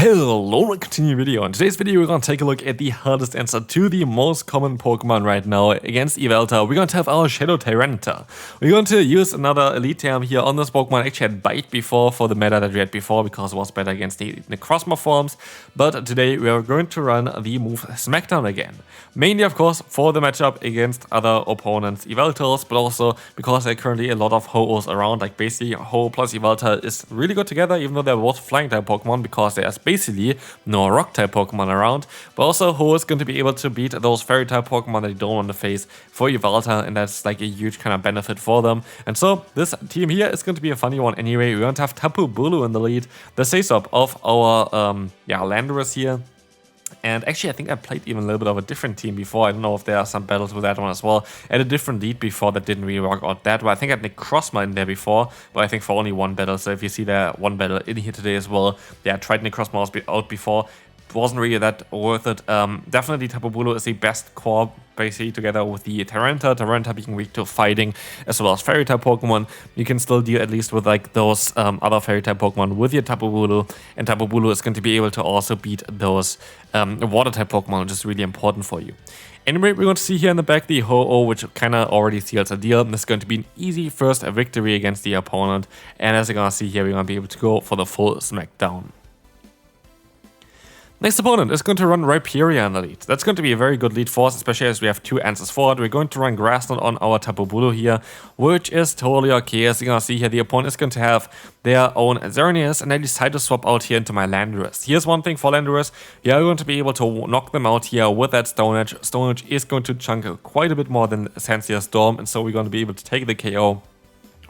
Hello, we'll continue video. In today's video, we're going to take a look at the hardest answer to the most common Pokemon right now against Yveltal. We're going to have our Shadow Tyranitar. We're going to use another Elite Term here on this Pokemon. Actually had Bite before for the meta that we had before because it was better against the Necrozma forms. But today we are going to run the move Smackdown again. Mainly, of course, for the matchup against other opponents, Yveltals, but also because there are currently a lot of Ho-Ohs around. Like basically, Ho plus Yveltal is really good together, even though they're both flying type Pokemon, because there's basically no rock type Pokemon around. But also, Ho is going to be able to beat those fairy type Pokemon that you don't want to face for Yveltal, and that's like a huge kind of benefit for them. And so, this team here is going to be a funny one anyway. We're going to have Tapu Bulu in the lead, the Sasop of our Landorus here. And actually, I think I played even a little bit of a different team before. I don't know if there are some battles with that one as well. I had a different lead before that didn't really work out that well. I think I had Necrozma in there before, but I think for only one battle. So if you see there one battle in here today as well, yeah, I tried Necrozma out before. Wasn't really that worth it. Definitely Tapu Bulu is the best core, basically, together with the Tyranitar. Tyranitar being weak to fighting as well as fairy type Pokemon. You can still deal at least with like those other fairy type Pokemon with your Tapu Bulu, and Tapu Bulu is going to be able to also beat those water type Pokemon, which is really important for you. Anyway, we're going to see here in the back the Ho-Oh, which kind of already seals a deal. This is going to be an easy first victory against the opponent, and as you're going to see here, we're going to be able to go for the full Smackdown. Next opponent is going to run Rhyperior in the lead. That's going to be a very good lead for us, especially as we have two answers for it. We're going to run Grassland on our Tapu Bulu here, which is totally okay. As you're going to see here, the opponent is going to have their own Xerneas, and I decide to swap out here into my Landorus. Here's one thing for Landorus. You are going to be able to knock them out here with that Stone Edge. Stone Edge is going to chunk quite a bit more than Sancia Storm, and so we're going to be able to take the KO.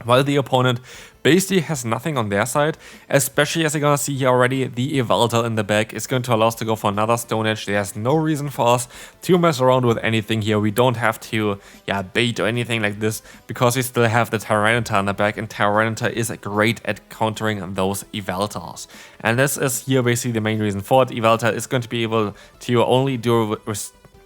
While the opponent basically has nothing on their side, especially as you're gonna see here already, the Yveltal in the back is going to allow us to go for another Stone Edge. There's no reason for us to mess around with anything here. We don't have to bait or anything like this, because we still have the Tyranitar in the back, and Tyranitar is great at countering those Yveltals. And this is here basically the main reason for it. Yveltal is going to be able to only do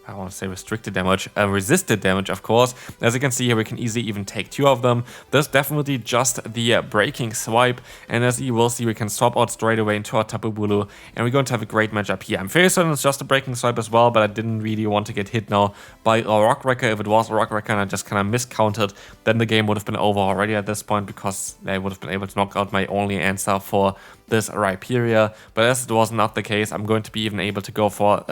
I want to say restricted damage, resisted damage, of course. As you can see here, we can easily even take two of them. There's definitely just the breaking swipe, and as you will see, we can swap out straight away into our Tapu Bulu, and we're going to have a great matchup here. I'm fairly certain it's just a breaking swipe as well, but I didn't really want to get hit now by a Rock Wrecker. If it was a Rock Wrecker and I just kind of miscounted, then the game would have been over already at this point, because I would have been able to knock out my only answer for this Rhyperior. But as it was not the case, I'm going to be even able to go for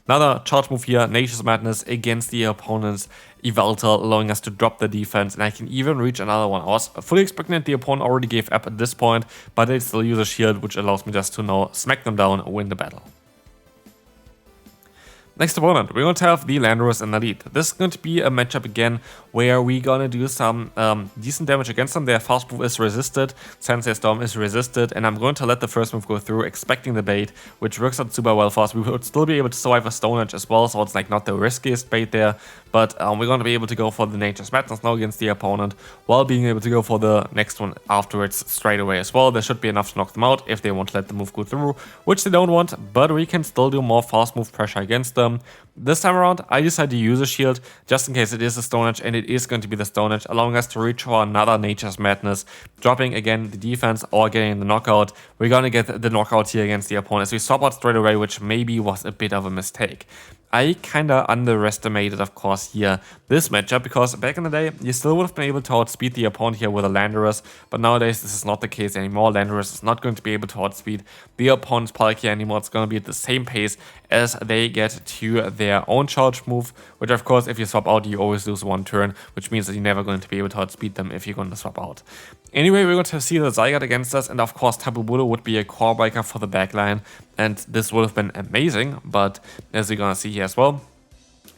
another charge move here, Nature's Madness, against the opponent's Yveltal, allowing us to drop the defense, and I can even reach another one. I was fully expecting that the opponent already gave up at this point, but they still use a shield, which allows me just to now smack them down, win the battle. Next opponent, we're going to have the Landorus in the lead. This is going to be a matchup again where we're going to do some decent damage against them. Their fast move is resisted, Sancia Storm is resisted, and I'm going to let the first move go through, expecting the bait, which works out super well for us. We would still be able to survive a Stone Edge as well, so it's like not the riskiest bait there, but we're going to be able to go for the Nature's Madness now against the opponent, while being able to go for the next one afterwards straight away as well. There should be enough to knock them out if they want to let the move go through, which they don't want, but we can still do more fast move pressure against them. This time around, I decided to use a shield, just in case it is a Stone Edge, and it is going to be the Stone Edge, allowing us to reach for another Nature's Madness, dropping again the defense or getting the knockout. We're going to get the knockout here against the opponent, so we swap out straight away, which maybe was a bit of a mistake. I kinda underestimated, of course, here this matchup, because back in the day, you still would have been able to outspeed the opponent here with a Landorus, but nowadays this is not the case anymore. Landorus is not going to be able to outspeed the opponent's Palkia anymore. It's going to be at the same pace as they get to their own charge move, which of course, if you swap out, you always lose one turn, which means that you're never going to be able to outspeed them if you're going to swap out. Anyway, we're going to see the Zygarde against us, and of course Tapu Bulu would be a core breaker for the backline, and this would have been amazing, but as you're going to see here as well,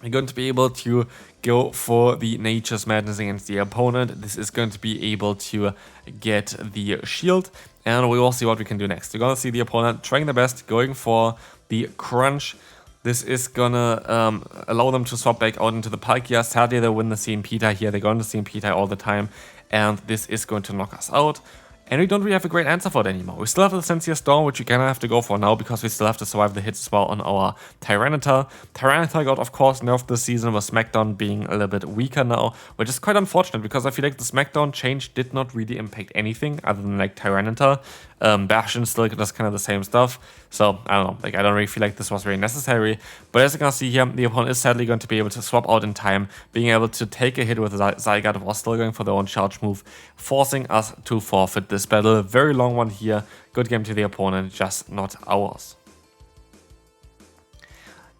we're going to be able to go for the Nature's Madness against the opponent. This is going to be able to get the shield, and we will see what we can do next. You're going to see the opponent trying their best, going for the Crunch. This is gonna allow them to swap back out into the Palkia. Sadly, they win the CMP tie here. They're going to CMP tie all the time, and this is going to knock us out. And we don't really have a great answer for it anymore. We still have the Sancia Storm, which we kind of have to go for now, because we still have to survive the hits as well on our Tyranitar. Tyranitar got, of course, nerfed this season, with Smackdown being a little bit weaker now, which is quite unfortunate, because I feel like the Smackdown change did not really impact anything other than like Tyranitar. Bastion still does kind of the same stuff. So I don't know, like I don't really feel like this was very necessary. But as you can see here, the opponent is sadly going to be able to swap out in time, being able to take a hit with Zygarde while still going for their own charge move, forcing us to forfeit this battle. Very long one here. Good game to the opponent, just not ours.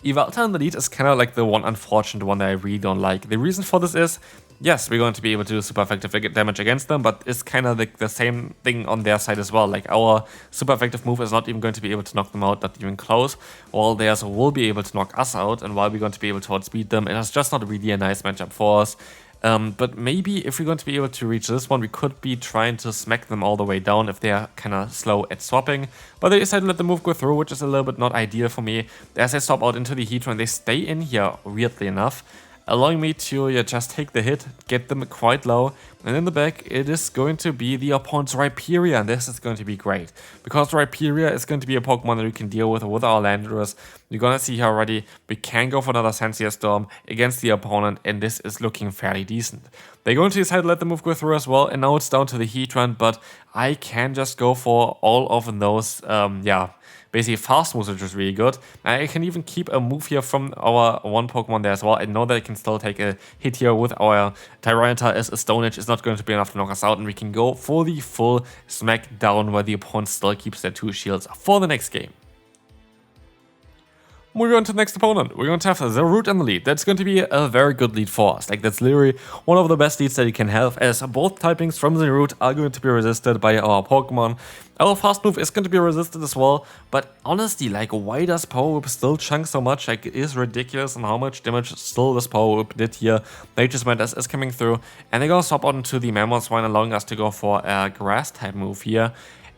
Yveltal in the lead is kind of like the one unfortunate one that I really don't like. The reason for this is, yes, we're going to be able to do super effective damage against them, but it's kind of like the same thing on their side as well. Like our super effective move is not even going to be able to knock them out, not even close, while theirs will be able to knock us out, and while we're going to be able to outspeed them, it is just not really a nice matchup for us. But maybe if we're going to be able to reach this one, we could be trying to smack them all the way down if they are kind of slow at swapping. But they decided to let the move go through, which is a little bit not ideal for me. As they swap out into the Heatran, they stay in here, weirdly enough, allowing me to just take the hit, get them quite low, and in the back it is going to be the opponent's Rhyperior, and this is going to be great, because Rhyperior is going to be a Pokemon that we can deal with our Landorus. You're gonna see here already, we can go for another Sensei Storm against the opponent, and this is looking fairly decent. They're going to decide to let the move go through as well, and now it's down to the Heatran, but I can just go for all of those, basically fast moves, which is really good. I can even keep a move here from our one Pokemon there as well. I know that I can still take a hit here with our Tyranitar, as a Stone Edge is not going to be enough to knock us out, and we can go for the full smack down where the opponent still keeps their 2 shields for the next game. Moving on to the next opponent, we're going to have the Root in the lead. That's going to be a very good lead for us. Like, that's literally one of the best leads that you can have, as both typings from the Root are going to be resisted by our Pokemon. Our fast move is going to be resisted as well, but honestly, like, why does Power Whip still chunk so much? Like, it is ridiculous on how much damage still this Power Whip did here. Nature's Madness is coming through, and they're going to swap out into the Mammothswine, allowing us to go for a Grass type move here.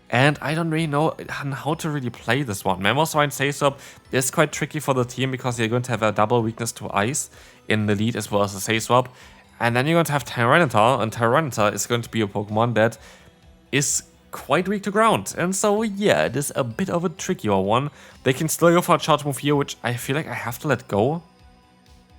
And I don't really know how to really play this one. Mammothswine Safe Swap is quite tricky for the team, because you're going to have a double weakness to Ice in the lead as well as a Safe Swap. And then you're going to have Tyranitar, and Tyranitar is going to be a Pokemon that is quite weak to ground. And so yeah, it is a bit of a trickier one. They can still go for a charge move here, which I feel like I have to let go.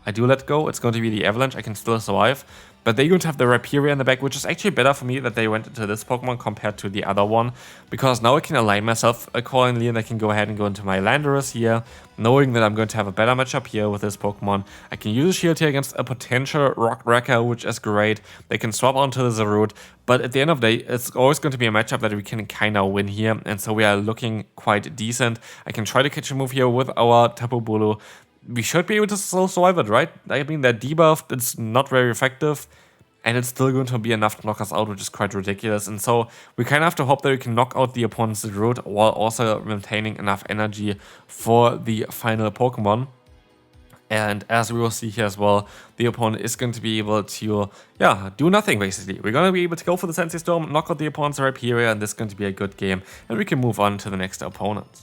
I do let go. It's going to be the Avalanche. I can still survive. But they're going to have the Rhyperior in the back, which is actually better for me that they went into this Pokemon compared to the other one, because now I can align myself accordingly, and I can go ahead and go into my Landorus here, knowing that I'm going to have a better matchup here with this Pokemon. I can use a shield here against a potential Rock Wrecker, which is great. They can swap onto the Root, but at the end of the day, it's always going to be a matchup that we can kind of win here, and so we are looking quite decent. I can try to catch a move here with our Tapu Bulu. We should be able to still survive it, right? I mean, they're debuffed, it's not very effective, and it's still going to be enough to knock us out, which is quite ridiculous. And so we kind of have to hope that we can knock out the opponent's Root while also maintaining enough energy for the final Pokemon. And as we will see here as well, the opponent is going to be able to, do nothing basically. We're going to be able to go for the Sensei Storm, knock out the opponent's Rhyperior, and this is going to be a good game. And we can move on to the next opponent.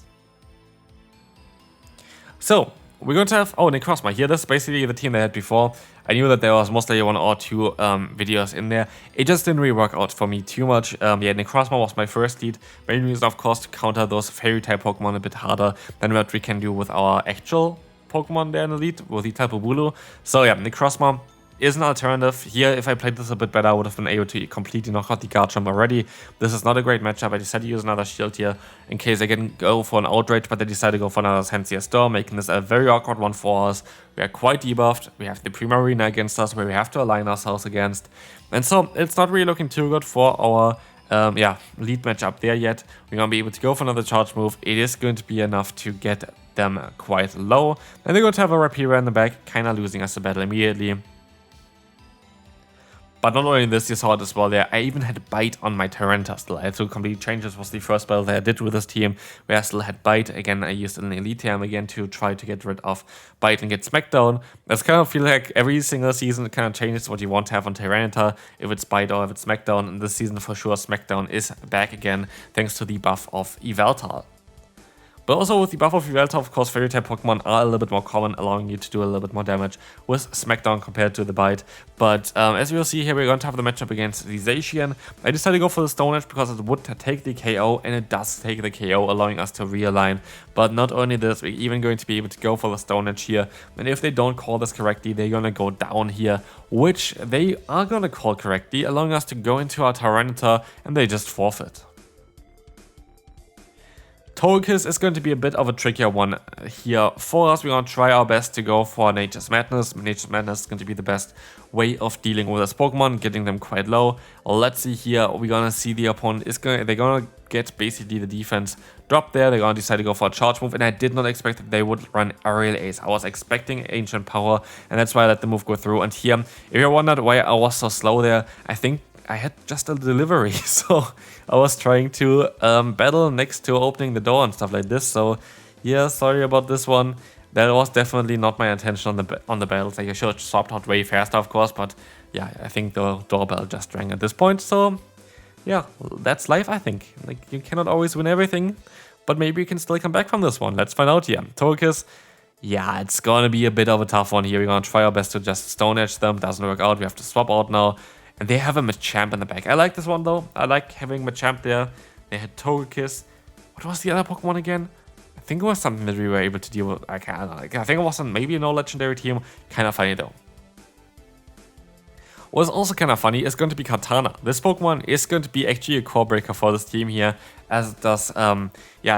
So, we're going to have, Necrozma here. This is basically the team they had before. I knew that there was mostly 1 or 2 videos in there. It just didn't really work out for me too much. Necrozma was my first lead. Main reason, of course, to counter those fairy type Pokemon a bit harder than what we can do with our actual Pokemon there in the lead, with the Tapu Bulu. So yeah, Necrozma is an alternative. Here, if I played this a bit better, I would have been able to completely knock out the Garchomp already. This is not a great matchup. I decided to use another shield here in case I can go for an Outrage, but I decided to go for another Sensei Storm, making this a very awkward one for us. We are quite debuffed. We have the Primarina against us, where we have to align ourselves against. And so, it's not really looking too good for our lead matchup there yet. We're going to be able to go for another charge move. It is going to be enough to get them quite low. And they're going to have a Rhyperior in the back, kind of losing us the battle immediately. But not only this, you saw it as well there, I even had Bite on my Tyranitar still. I had to completely change. This was the first battle that I did with this team, where I still had Bite. Again, I used an Elite Term again to try to get rid of Bite and get Smackdown. That's kind of feel like every single season it kind of changes what you want to have on Tyranitar, if it's Bite or if it's Smackdown. And this season for sure Smackdown is back again, thanks to the buff of Yveltal. But also with the buff of Yveltal, of course, fairy type Pokemon are a little bit more common, allowing you to do a little bit more damage with Smackdown compared to the Bite. But as we will see here, we're going to have the matchup against the Zacian. I decided to go for the Stone Edge because it would take the KO, and it does take the KO, allowing us to realign. But not only this, we're even going to be able to go for the Stone Edge here. And if they don't call this correctly, they're going to go down here, which they are going to call correctly, allowing us to go into our Tyranitar, and they just forfeit. Jonkus is going to be a bit of a trickier one here for us. We're going to try our best to go for Nature's Madness. Nature's Madness is going to be the best way of dealing with this Pokemon, getting them quite low. Let's see here. We're going to see the opponent is going to, they're going to get basically the defense drop there. They're going to decide to go for a charge move, and I did not expect that they would run Aerial Ace. I was expecting Ancient Power, and that's why I let the move go through. And here, if you wondered why I was so slow there, I think I had just a delivery, so I was trying to battle next to opening the door and stuff like this. So yeah, sorry about this one. That was definitely not my intention on the battles. Like, I should have swapped out way faster, of course, but yeah, I think the doorbell just rang at this point. So yeah, that's life, I think. Like, you cannot always win everything, but maybe you can still come back from this one. Let's find out here. Jonkus. Yeah, it's gonna be a bit of a tough one here. We're gonna try our best to just Stone Edge them. Doesn't work out. We have to swap out now. And they have a Machamp in the back. I like this one though. I like having Machamp there. They had Togekiss. What was the other Pokemon again? I think it was something that we were able to deal with. I think it was maybe no legendary team. Kind of funny though. What's also kind of funny is going to be Katana. This Pokemon is going to be actually a core breaker for this team here, as it does,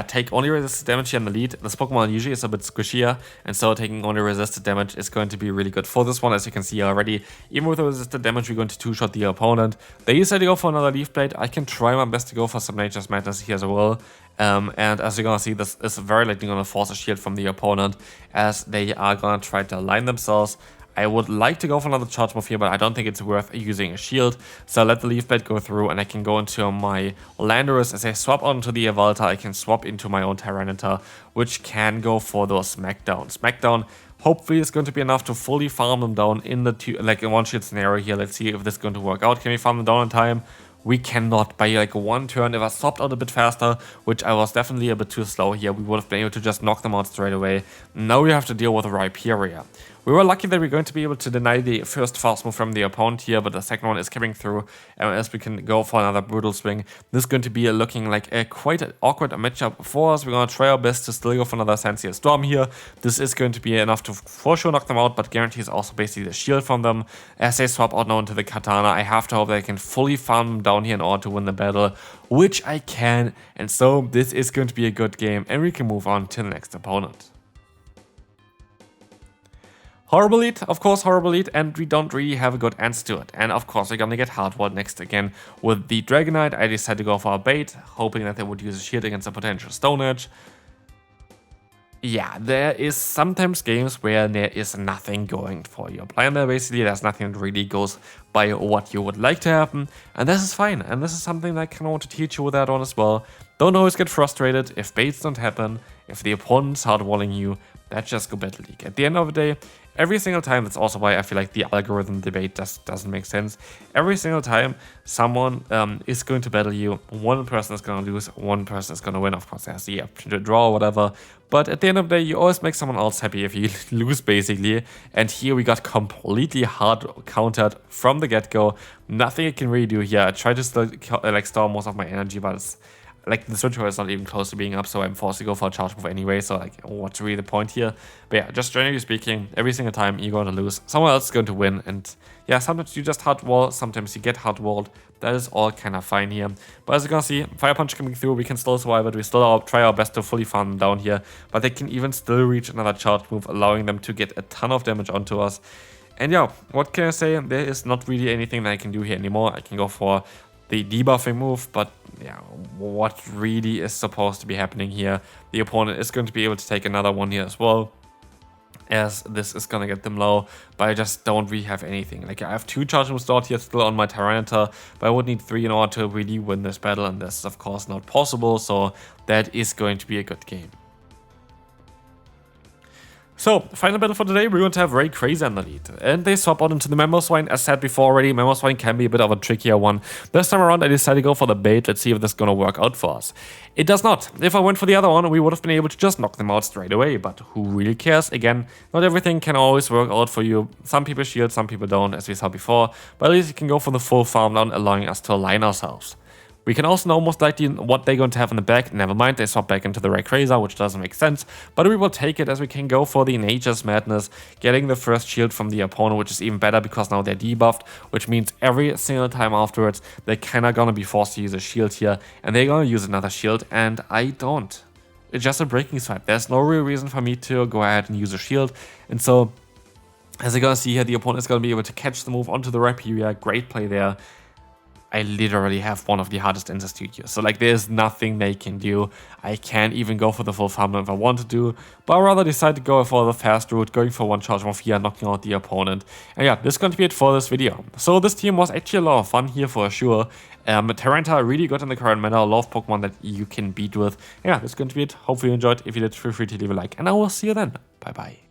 take only resisted damage here in the lead. This Pokemon usually is a bit squishier, and so taking only resisted damage is going to be really good for this one, as you can see already. Even with the resisted damage, we're going to two-shot the opponent. They decide to go for another Leaf Blade. I can try my best to go for some Nature's Madness here as well. And as you're gonna see, this is very likely gonna force a shield from the opponent, as they are gonna try to align themselves. I would like to go for another charge move here, but I don't think it's worth using a shield. So I let the Leaf Blade go through, and I can go into my Landorus. As I swap onto the Yveltal, I can swap into my own Tyranitar, which can go for those Smackdown. Smackdown hopefully is going to be enough to fully farm them down in the in one shield scenario here. Let's see if this is going to work out. Can we farm them down in time? We cannot. By like one turn. If I swapped out a bit faster, which I was definitely a bit too slow here, we would have been able to just knock them out straight away. Now we have to deal with a Rhyperior. We were lucky that we're going to be able to deny the first fast move from the opponent here, but the second one is coming through, and as we can go for another Brutal Swing. This is going to be looking like a quite an awkward matchup for us. We're going to try our best to still go for another Sensier Storm here. This is going to be enough to for sure knock them out, but guarantees also basically the shield from them. As they swap out now into the Katana, I have to hope that I can fully farm them down here in order to win the battle, which I can, and so this is going to be a good game, and we can move on to the next opponent. Horrible lead, of course, horrible lead, and we don't really have a good answer to it. And of course, we're gonna get Hardwall next again with the Dragonite. I decided to go for a bait, hoping that they would use a shield against a potential Stone Edge. Yeah, there is sometimes games where there is nothing going for your plan there, basically. There's nothing that really goes by what you would like to happen, and this is fine. And this is something that I kind of want to teach you with that on as well. Don't always get frustrated if baits don't happen, if the opponent's hardwalling you. That's just go Battle League. At the end of the day, every single time, that's also why I feel like the algorithm debate doesn't make sense. Every single time someone is going to battle you, one person is going to lose, one person is going to win. Of course, there's the option to draw or whatever. But at the end of the day, you always make someone else happy if you lose, basically. And here we got completely hard countered from the get-go. Nothing I can really do here. I try to still store most of my energy, but it's like the switch is not even close to being up, so I'm forced to go for a charge move anyway, so like, what's really the point here? But yeah, just generally speaking, every single time you're going to lose, someone else is going to win, and yeah, sometimes you just hard wall, sometimes you get hard walled. That is all kind of fine here. But as you can see, Fire Punch coming through, we can still survive it, we still try our best to fully farm them down here, but they can even still reach another charge move, allowing them to get a ton of damage onto us. And yeah, what can I say? There is not really anything that I can do here anymore. I can go for the debuffing move, but yeah, what really is supposed to be happening here? The opponent is going to be able to take another one here as well, as this is gonna get them low, but I just don't really have anything. Like, I have 2 charge moves stored here still on my Tyranitar, but I would need 3 in order to really win this battle, and this is of course not possible, so that is going to be a good game. So, final battle for today, we're going to have Rayquaza in the lead. And they swap out into the Mamoswine. As said before already, Mamoswine can be a bit of a trickier one. This time around, I decided to go for the bait. Let's see if this is going to work out for us. It does not. If I went for the other one, we would have been able to just knock them out straight away. But who really cares? Again, not everything can always work out for you. Some people shield, some people don't, as we saw before. But at least you can go for the full farm down, allowing us to align ourselves. We can also know most likely what they're going to have in the back. Never mind, they swap back into the Rayquaza, which doesn't make sense. But we will take it, as we can go for the Nature's Madness, getting the first shield from the opponent, which is even better because now they're debuffed, which means every single time afterwards, they're kind of going to be forced to use a shield here. And they're going to use another shield, and I don't. just a breaking swipe. There's no real reason for me to go ahead and use a shield. And so, as you're gonna see here, the opponent is gonna be able to catch the move onto the Rhyperior. Great play there. I literally have one of the hardest answers to use. So like there's nothing they can do. I can't even go for the full farm if I want to do, but I rather decide to go for the fast route, going for one charge move here, knocking out the opponent. And yeah, this is going to be it for this video. So this team was actually a lot of fun here for sure. Tyranitar really good in the current meta, a lot of Pokemon that you can beat with. And yeah, this is going to be it. Hopefully you enjoyed. If you did, feel free to leave a like, and I will see you then. Bye bye.